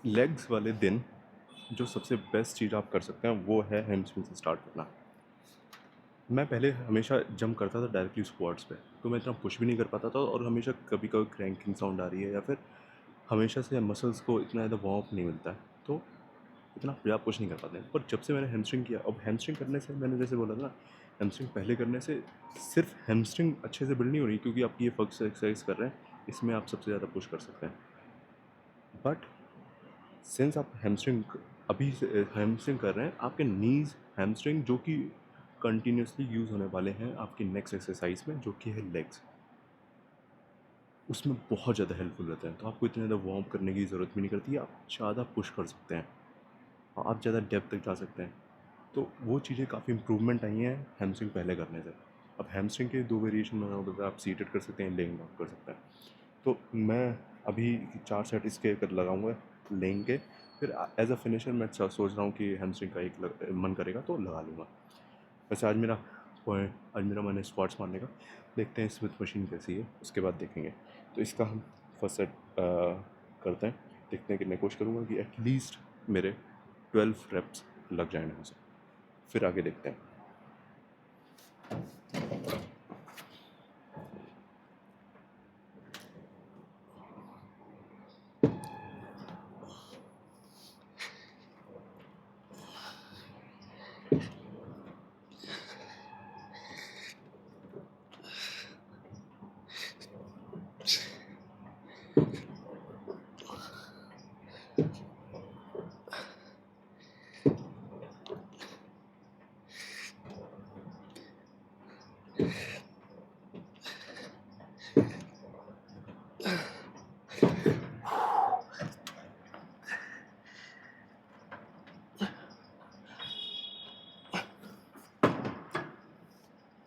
Legs वाले दिन जो सबसे बेस्ट चीज़ आप कर सकते हैं वो है हैमस्ट्रिंग से स्टार्ट करना। मैं पहले हमेशा जंप करता था डायरेक्टली स्क्वाट्स पे, तो मैं इतना पुश भी नहीं कर पाता था और हमेशा कभी कभी क्रैंकिंग साउंड आ रही है या फिर हमेशा से मसल्स को इतना ज़्यादा वार्म अप नहीं मिलता है, तो इतना ज़्यादा पुश नहीं कर पाते हैं। पर जब से मैंने हैमस्ट्रिंग किया, अब हैमस्ट्रिंग करने से मैंने जैसे बोला था ना, हैमस्ट्रिंग पहले करने से सिर्फ हैमस्ट्रिंग अच्छे से बिल्ड नहीं हो रही, क्योंकि आप ये फक्स एक्सरसाइज कर रहे हैं, इसमें आप सबसे ज़्यादा पुश कर सकते हैं। बट सिंस आप हैमस्ट्रिंग अभी से हैमस्ट्रिंग कर रहे हैं, आपके नीज़ हैमस्ट्रिंग जो कि कंटिन्यूसली यूज़ होने वाले हैं आपकी नेक्स्ट एक्सरसाइज में, जो कि है लेग्स, उसमें बहुत ज़्यादा हेल्पफुल रहते हैं। तो आपको इतने ज़्यादा वार्म करने की ज़रूरत भी नहीं करती, आप ज़्यादा पुश कर सकते हैं, आप ज़्यादा डेप्थ तक जा सकते हैं। तो वो चीज़ें काफ़ी इम्प्रूवमेंट आई हैं हैमस्ट्रिंग पहले करने से। अब हैमस्ट्रिंग के दो वेरिएशन में होता है, आप सीटेड कर सकते हैं, लेइंग डाउन कर सकते हैं। तो मैं अभी 4 सेट इसके कर लगाऊंगा लेइंग के, फिर एज अ फिनिशर मैं सोच रहा हूँ कि हैमस्ट्रिंग का एक मन करेगा तो लगा लूँगा। वैसे आज मेरा पॉइंट, आज मेरा मन है स्क्वाट्स मारने का, देखते हैं स्मिथ मशीन कैसी है, उसके बाद देखेंगे। तो इसका हम फर्स्ट सेट करते हैं, देखते हैं कितने कोशिश करूँगा कि एटलीस्ट मेरे 12 रेप्स लग जाए ढंग से, फिर आगे देखते हैं।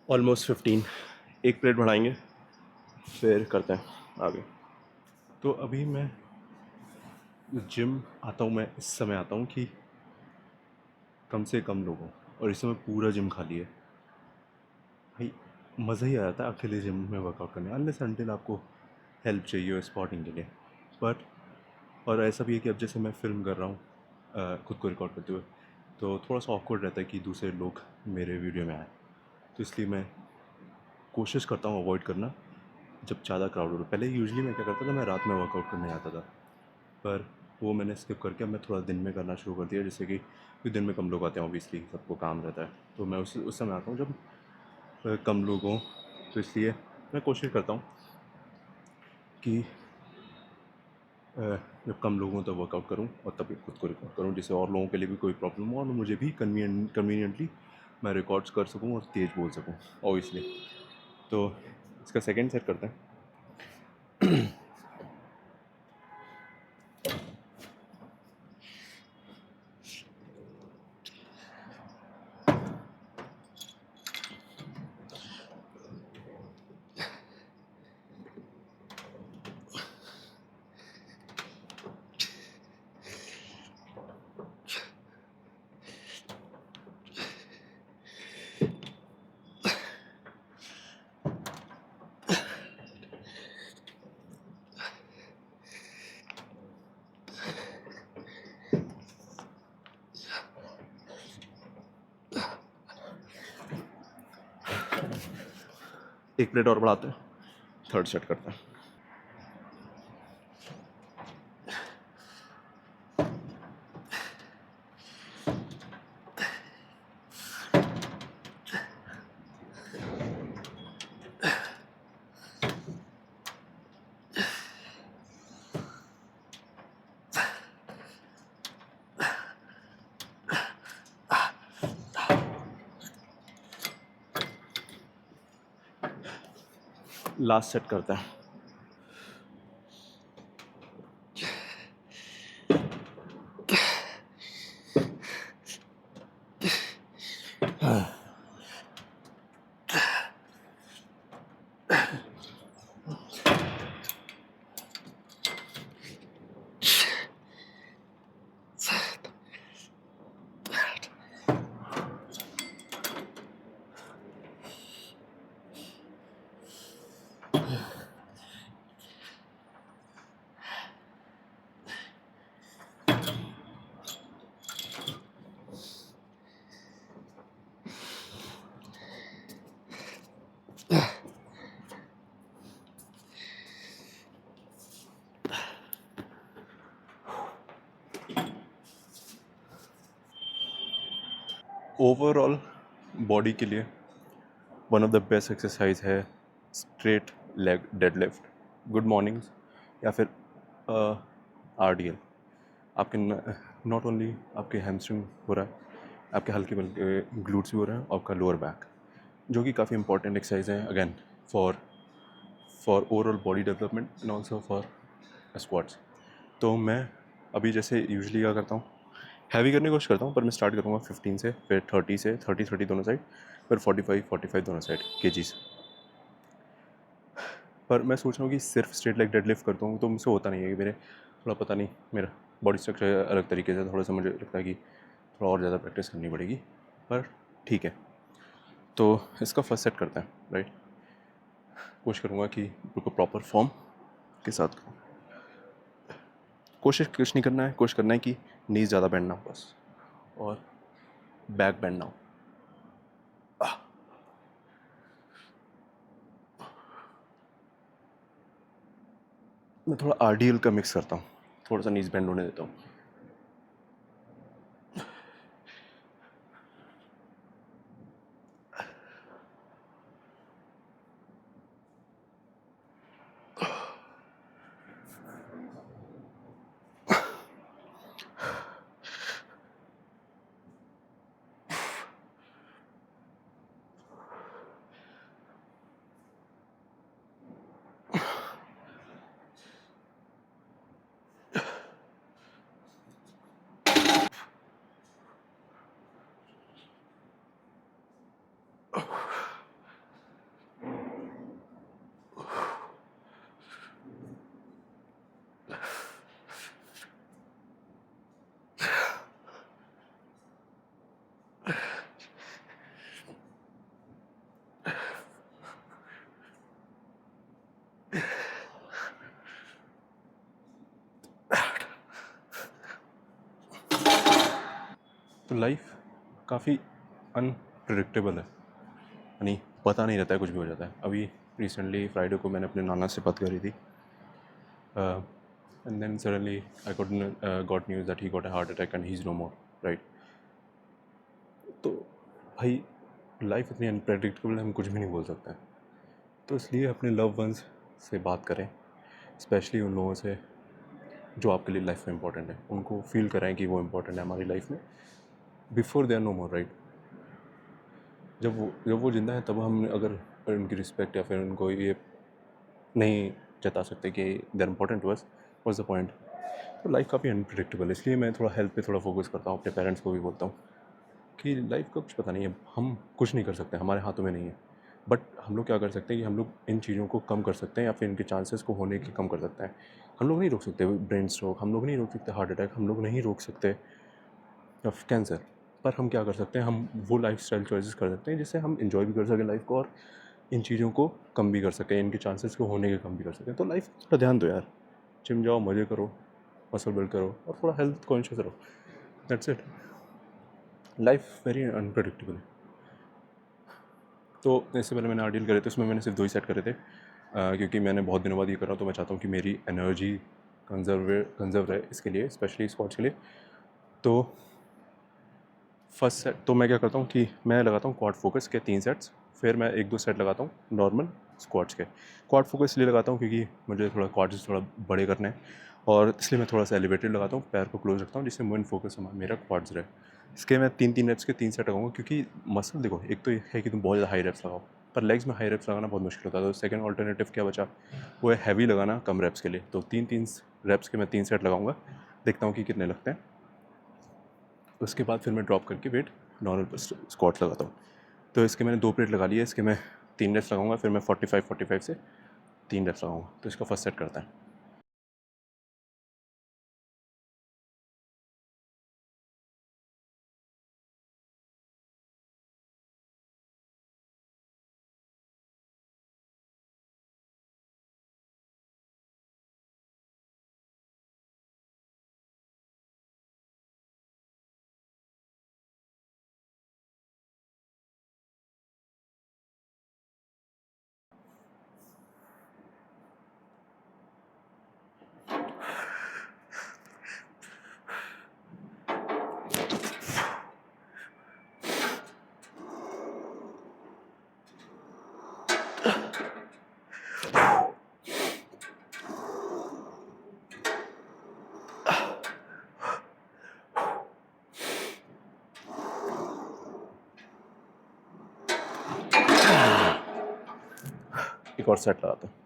ऑलमोस्ट 15, एक प्लेट बढ़ाएंगे फिर करते हैं आगे। तो अभी मैं जिम आता हूँ, मैं इस समय आता हूँ कि कम से कम लोगों, और इस समय पूरा जिम खाली है भाई। मज़ा ही आ जाता है अकेले जिम में वर्कआउट करने, अनलेस अनटिल आपको हेल्प चाहिए हो स्पॉटिंग के लिए। बट और ऐसा भी है कि अब जैसे मैं फ़िल्म कर रहा हूँ खुद को रिकॉर्ड करते हुए, तो थोड़ा सा ऑकवर्ड रहता है कि दूसरे लोग मेरे वीडियो में आए, तो इसलिए मैं कोशिश करता हूँ अवॉइड करना जब ज़्यादा क्राउड हो। पहले यूजुअली मैं क्या करता था, मैं रात में वर्कआउट करने आता था, पर वो मैंने स्किप करके अब मैं थोड़ा दिन में करना शुरू कर दिया, जैसे कि दिन में कम लोग आते हैं, ऑब्वियसली सबको काम रहता है, तो मैं उस समय आता हूँ जब कम लोग हों। तो इसलिए मैं कोशिश करता हूँ कि जब कम लोगों तो वर्कआउट करूँ और तभी खुद को रिकॉर्ड करूँ, जिससे और लोगों के लिए भी कोई प्रॉब्लम हो और मुझे भी कन्वीनियंटली मैं रिकॉर्ड्स कर सकूँ और तेज़ बोल सकूँ ऑब्वियसली। तो इसका सेकंड सेट करते हैं। एक प्लेट और बढ़ाते हैं, थर्ड सेट करते हैं। लास्ट सेट करते हैं। ओवरऑल बॉडी के लिए one of the best exercise है straight leg deadlift, good mornings, या फिर RDL। आपके नॉट ओनली आपके हैमस्ट्रिंग हो रहा है, आपके हल्के बल्कि ग्लूट्स भी हो रहे हैं, और आपका लोअर बैक, जो कि काफ़ी इंपॉर्टेंट एक्सरसाइज है again for overall body development and also for squats. तो मैं अभी जैसे यूजली क्या करता हूँ, हैवी करने की कोशिश करता हूँ, पर मैं स्टार्ट करूँगा 15 से, फिर 30 से, 30 दोनों साइड, फिर 45 दोनों साइड केजीज। पर मैं सोच रहा हूँ कि सिर्फ स्ट्रेट लेग डेडलिफ्ट करता हूँ तो मुझसे होता नहीं है कि मेरे थोड़ा पता नहीं मेरा बॉडी स्ट्रक्चर अलग तरीके से, थोड़ा सा मुझे लगता है कि थोड़ा और ज़्यादा प्रैक्टिस करनी पड़ेगी, पर ठीक है। तो इसका फर्स्ट सेट करते हैं, राइट। कोशिश करूँगा कि बिल्कुल प्रॉपर फॉर्म के साथ करूँ। कोशिश कुछ नहीं करना है, कोशिश करना है कि नीज ज़्यादा बैंड ना हो बस, और बैक बैंड ना हो। मैं थोड़ा RDL का मिक्स करता हूँ, थोड़ा सा नीज बैंड होने देता हूँ। तो लाइफ काफ़ी अनप्रिडिक्टेबल है, यानी पता नहीं रहता है, कुछ भी हो जाता है। अभी रिसेंटली फ्राइडे को मैंने अपने नाना से बात करी थी, and then suddenly I got news that he got a heart attack and he is no more, right. तो भाई लाइफ इतनी अनप्रेडिक्टेबल है, हम कुछ भी नहीं बोल सकते हैं। तो इसलिए अपने लव वंस से बात करें, स्पेशली उन लोगों से जो आपके लिए लाइफ में इंपॉर्टेंट है, उनको फील कराएं कि वो इंपॉर्टेंट है हमारी लाइफ में, before they are no more, right. जब वो जिंदा है तब हम अगर उनकी रिस्पेक्ट या फिर उनको ये नहीं जता सकते कि they are important to us, what's the point. तो लाइफ काफ़ी अनप्रिडिक्टेबल है, इसलिए मैं थोड़ा हेल्थ पे थोड़ा फोकस करता हूँ। अपने पेरेंट्स को भी बोलता हूँ कि लाइफ का कुछ पता नहीं है, हम कुछ नहीं कर सकते, हमारे हाथों में नहीं है। बट हम लोग क्या कर सकते हैं कि हम लोग इन चीज़ों को कम कर सकते हैं, या फिर इनके चांसेस को होने के कम कर सकते हैं। हम लोग नहीं रोक सकते ब्रेन स्ट्रोक, हम लोग नहीं रोक सकते हार्ट अटैक, हम लोग नहीं रोक सकते कैंसर। पर हम क्या कर सकते हैं, हम वो लाइफ स्टाइल चॉइसेस कर सकते हैं जिससे हम इंजॉय भी कर सकें लाइफ को, और इन चीज़ों को कम भी कर सकें, इनके चांसेस को होने के कम भी कर सकें। तो लाइफ का ध्यान दो यार, जिम जाओ, मज़े करो, मसल बिल्ड करो, और थोड़ा हेल्थ कॉन्शियस रहो। That's it. Life very unpredictable है। तो इससे पहले मैंने RDL करे थे, उसमें मैंने सिर्फ 2 ही सेट करे थे, क्योंकि मैंने बहुत दिनों बाद ये कर रहा हूँ, तो मैं चाहता हूँ कि मेरी एनर्जी कंजर्व रहे, इसके लिए स्पेशली स्क्वाट्स के लिए। तो फर्स्ट सेट तो मैं क्या करता हूँ कि मैं लगाता हूँ क्वाड फोकस के 3 सेट्स, फिर मैं 1-2 सेट लगाता हूँ नॉर्मल स्क्वाट्स के। क्वाड फोकस इसलिए लगाता हूँ क्योंकि मुझे थोड़ा क्वाड्स थोड़ा बड़े करने हैं, और इसलिए मैं थोड़ा सा एलिवेटेड लगाता हूँ, पैर को क्लोज रखता हूँ, जिससे मेन फोकस मेरा क्वाड्स रहे। इसके मैं 3-3 रेप्स के 3 सेट लगाऊंगा, क्योंकि मसल देखो, एक तो ये है कि तुम बहुत ज़्यादा हाई रेप्स लगाओ, पर लेग्स में हाई रेप्स लगाना बहुत मुश्किल होता है। तो सेकंड ऑल्टरनेटिव क्या बचा, वो है हैवी लगाना कम रेप्स के लिए। तो 3-3 रेप्स के मैं 3 सेट लगाऊंगा, देखता हूँ कि कितने लगते हैं। उसके बाद फिर मैं ड्रॉप करके वेट नॉर्मल स्क्वाट लगाता हूँ। तो इसके मैंने 2 प्लेट लगा ली है, इसके मैं 3 रेप्स लगाऊंगा, फिर मैं 45 से 3 रेप्स लगाऊंगा। तो इसका फर्स्ट सेट करता है। एक और सेट लगाते हैं।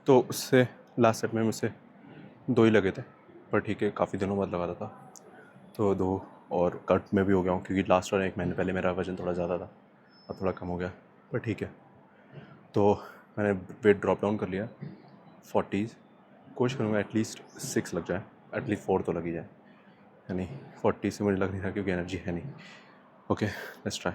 तो उससे लास्ट सेट में मुझसे 2 ही लगे थे, पर ठीक है, काफ़ी दिनों बाद लगाता था, तो 2 और कट में भी हो गया हूँ, क्योंकि लास्ट और 1 महीने पहले मेरा वज़न थोड़ा ज़्यादा था, अब थोड़ा कम हो गया, पर ठीक है। तो मैंने वेट ड्रॉप डाउन कर लिया 40s, कोशिश करूँगा एटलीस्ट 6 लग जाए, एटलीस्ट 4 तो लग ही जाए, यानी 40 से मुझे लग नहीं रहा क्योंकि एनर्जी है नहीं। Okay, let's try.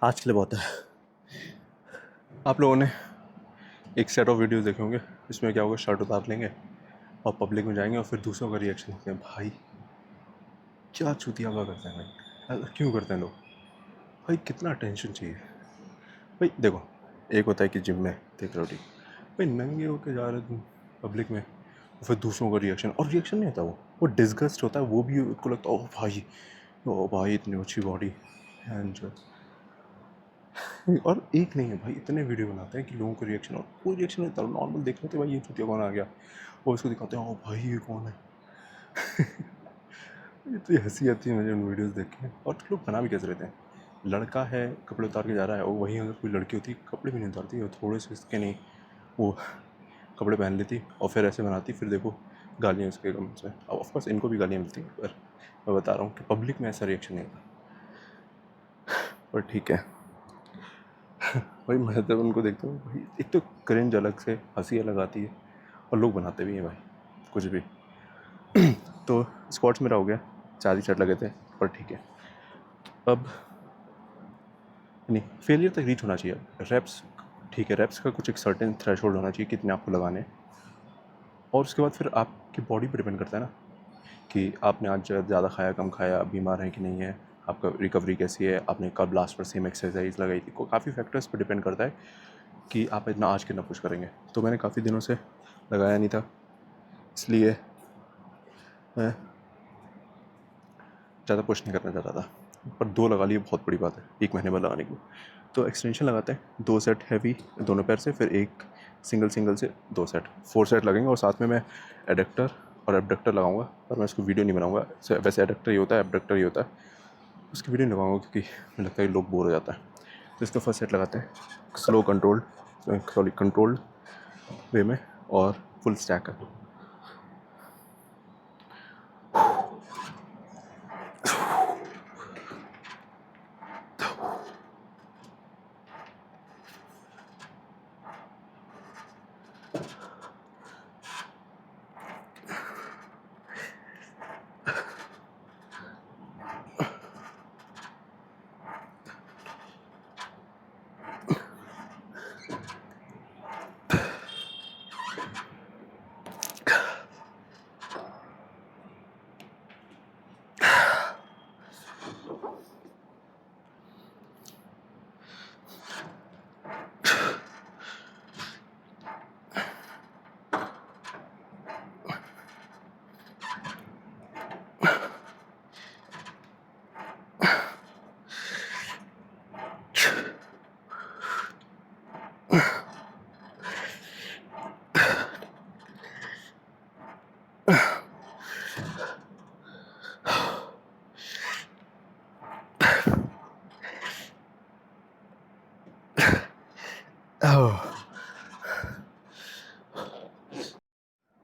आज के लिए बहुत है। आप लोगों ने एक सेट ऑफ वीडियोस देखे होंगे, इसमें क्या होगा, शर्ट उतार लेंगे और पब्लिक में जाएंगे और फिर दूसरों का रिएक्शन देखते हैं। भाई क्या चूतियापा करते हैं भाई, ऐसा क्यों करते हैं लोग भाई, कितना टेंशन चाहिए भाई। देखो, एक होता है कि जिम में देख रहे हो, ठीक भाई, नंगे होके जा रहे तुम पब्लिक में, और फिर दूसरों का रिएक्शन, और रिएक्शन नहीं होता, वो डिस्गस्ट होता है, वो भी उसको लगता है ओ भाई इतनी अच्छी बॉडी एंड और एक नहीं है भाई, इतने वीडियो बनाते हैं कि लोगों को रिएक्शन, और कोई रिएक्शन नहीं होता, नॉर्मल देख लेते भाई ये चुतिया कौन आ गया, और उसको दिखाते हैं ओ भाई ये कौन है। इतनी हंसी आती है मुझे उन वीडियोस देख के। और लोग बना भी कैसे रहते हैं, लड़का है कपड़े उतार के जा रहा है, और वहीं अगर कोई लड़की होती कपड़े भी नहीं उतारती, और थोड़े से इसके नहीं वो कपड़े पहन लेती और फिर ऐसे बनाती, फिर देखो गालियाँ उसके कम से। अब ऑफकोर्स इनको भी गालियाँ मिलती, पर मैं बता रहा हूँ कि पब्लिक में ऐसा रिएक्शन नहीं होता, पर ठीक है भाई। मैं जब उनको देखता हूँ भाई, एक तो क्रिंज अलग से, हंसी अलग आती है, और लोग बनाते भी हैं भाई कुछ भी। तो स्क्वाट्स मेरा हो गया, 4 ही सेट लगे थे, पर ठीक है। अब नहीं, फेलियर तक रीच होना चाहिए। रेप्स ठीक है, रेप्स का कुछ एक सर्टेन थ्रेशोल्ड होना चाहिए कितने आपको लगाने, और उसके बाद फिर आपकी बॉडी पर डिपेंड करता है ना, कि आपने आज ज़्यादा खाया कम खाया, बीमार है कि नहीं है, आपका रिकवरी कैसी है, आपने कब लास्ट पर सेम एक्सरसाइज लगाई थी, काफ़ी फैक्टर्स पर डिपेंड करता है कि आप इतना आज कितना पुश करेंगे। तो मैंने काफ़ी दिनों से लगाया नहीं था, इसलिए मैं ज़्यादा पुश नहीं करना चाहता था, पर 2 लगा लिए, बहुत बड़ी बात है 1 महीने बाद लगाने की। तो एक्सटेंशन लगाते हैं, 2 सेट हैवी दोनों पैर से, फिर एक सिंगल से 2 सेट, 4 सेट लगेंगे, और साथ में मैं एडक्टर और एबडक्टर लगाऊंगा, पर मैं उसको वीडियो नहीं बनाऊंगा। वैसे एडक्टर ही होता है, एबडक्टर ही होता है, उसकी वीडियो नहीं लगाऊंगा क्योंकि मुझे लगता है कि लोग बोर हो जाता है। तो इसका फर्स्ट सेट लगाते हैं स्लो कंट्रोल्ड वे में, और फुल स्टैक है।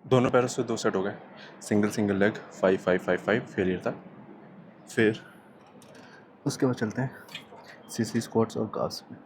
दोनों पैरों से 2 सेट हो गए, सिंगल सिंगल लेग, 5 5 5 5 फेलियर था। फिर उसके बाद चलते हैं सीसी स्क्वाट्स और काफ्स में।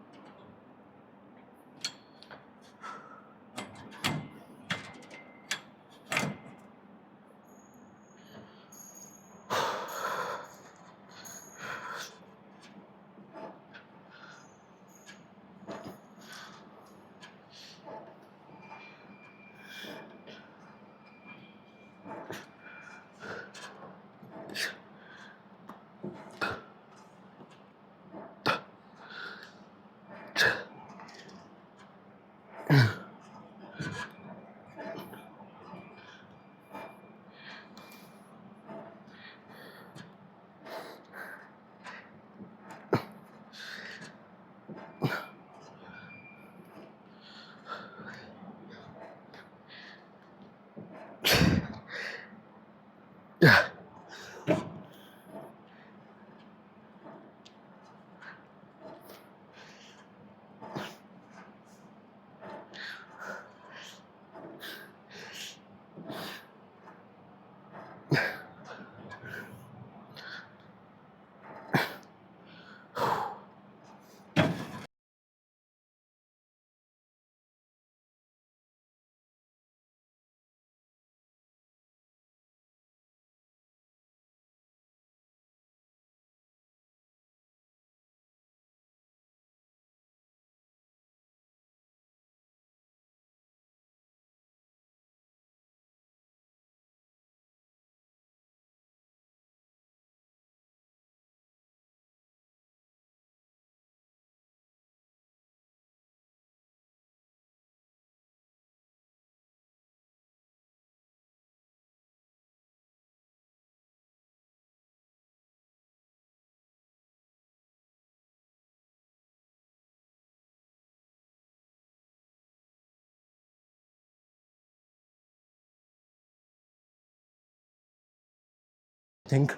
Think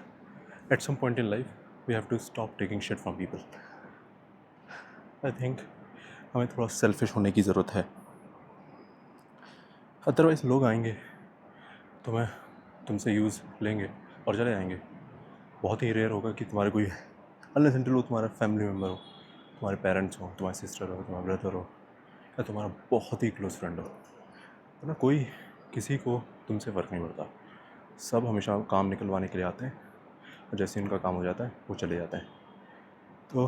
at some point in life we have to stop taking shit from people. I think हमें थोड़ा सेल्फिश होने की ज़रूरत है, अदरवाइज़ लोग आएंगे तुम्हें तुमसे यूज़ लेंगे और चले जाएंगे। बहुत ही रेयर होगा कि तुम्हारे कोई अनलेस अनटिल वो तुम्हारा फैमिली मेम्बर हो, तुम्हारे पेरेंट्स हो, तुम्हारी सिस्टर हो, तुम्हारा ब्रदर हो, या तुम्हारा बहुत ही क्लोज फ्रेंड हो, तो ना कोई किसी को तुमसे फ़र्क नहीं पड़ता। सब हमेशा काम निकलवाने के लिए आते हैं और जैसे उनका काम हो जाता है वो चले जाते हैं। तो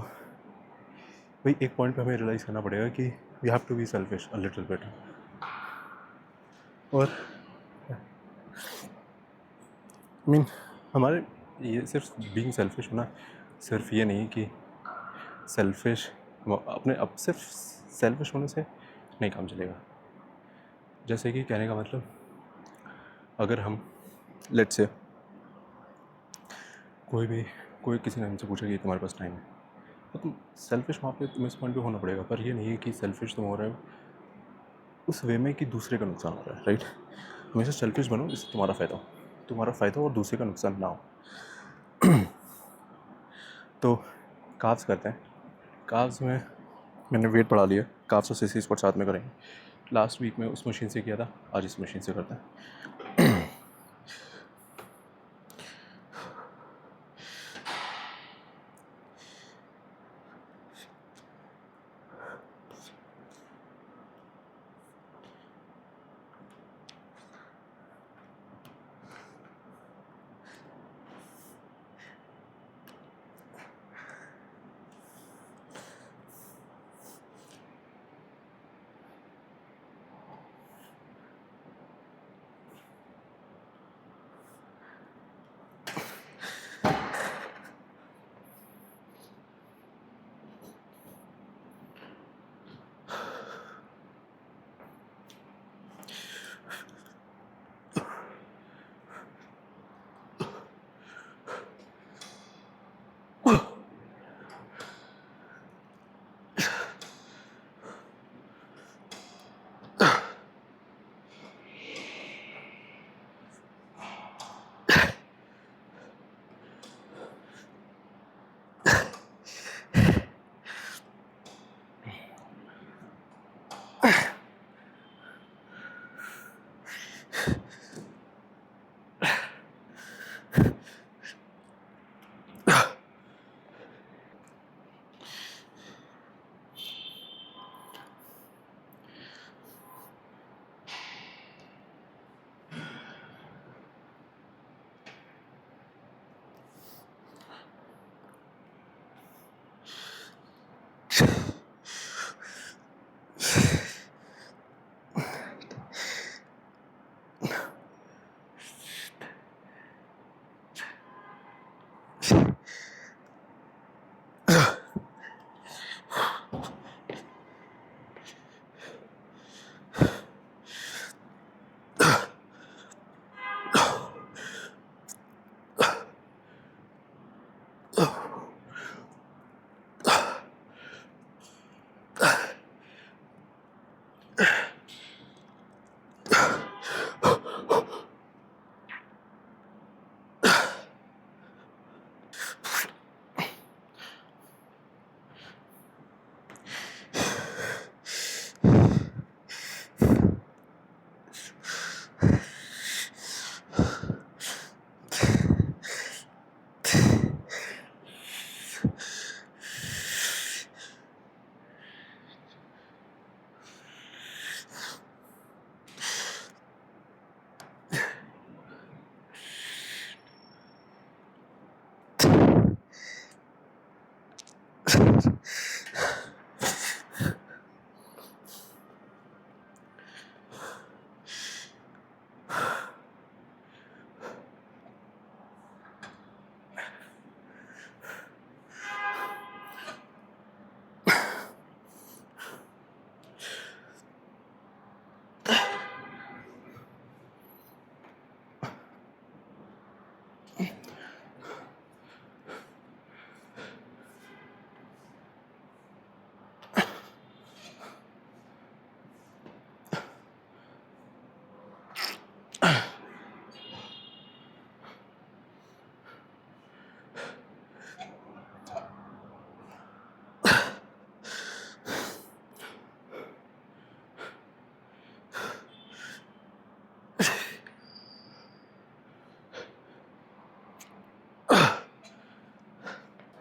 भाई एक पॉइंट पे हमें रियलाइज़ करना पड़ेगा कि we have to be selfish a little bit. और मीन हमारे ये सिर्फ बीइंग सेल्फिश होना सिर्फ ये नहीं कि सेल्फिश अपने अब सिर्फ सेल्फिश होने से नहीं काम चलेगा। जैसे कि कहने का मतलब, अगर हम लेट से कोई किसी ने हमसे पूछा कि तुम्हारे पास टाइम है, तो तुम सेल्फिश वहाँ पे तुम्हें इस पॉइंट पे होना पड़ेगा। पर ये नहीं है कि सेल्फिश तुम हो रहे हो उस वे में कि दूसरे का नुकसान हो रहा है, राइट। हमेशा सेल्फिश बनो जिससे तुम्हारा फ़ायदा हो और दूसरे का नुकसान ना हो। तो काफ्स करते हैं। काफ्स में मैंने वेट बढ़ा लिया, काफ्स और सीसी स्क्वाट साथ में करेंगे। लास्ट वीक में उस मशीन से किया था, आज इस मशीन से करते हैं।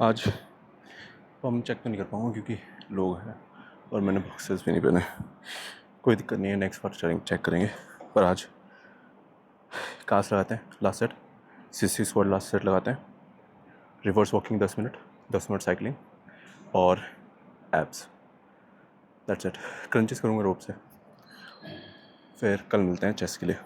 आज पम्प चेक तो नहीं कर पाऊँगा क्योंकि लोग हैं और मैंने बॉक्सेस भी नहीं पहने। कोई दिक्कत नहीं है, नेक्स्ट बार चेक करेंगे। पर आज कास लगाते हैं, last set 60 squat last set लगाते हैं। रिवर्स वॉकिंग 10 मिनट साइकिलिंग और एब्स, दैट्स इट। क्रंचेस करूँगा रोप से। फिर कल मिलते हैं चेस्ट के लिए।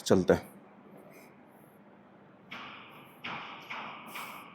चलते हैं।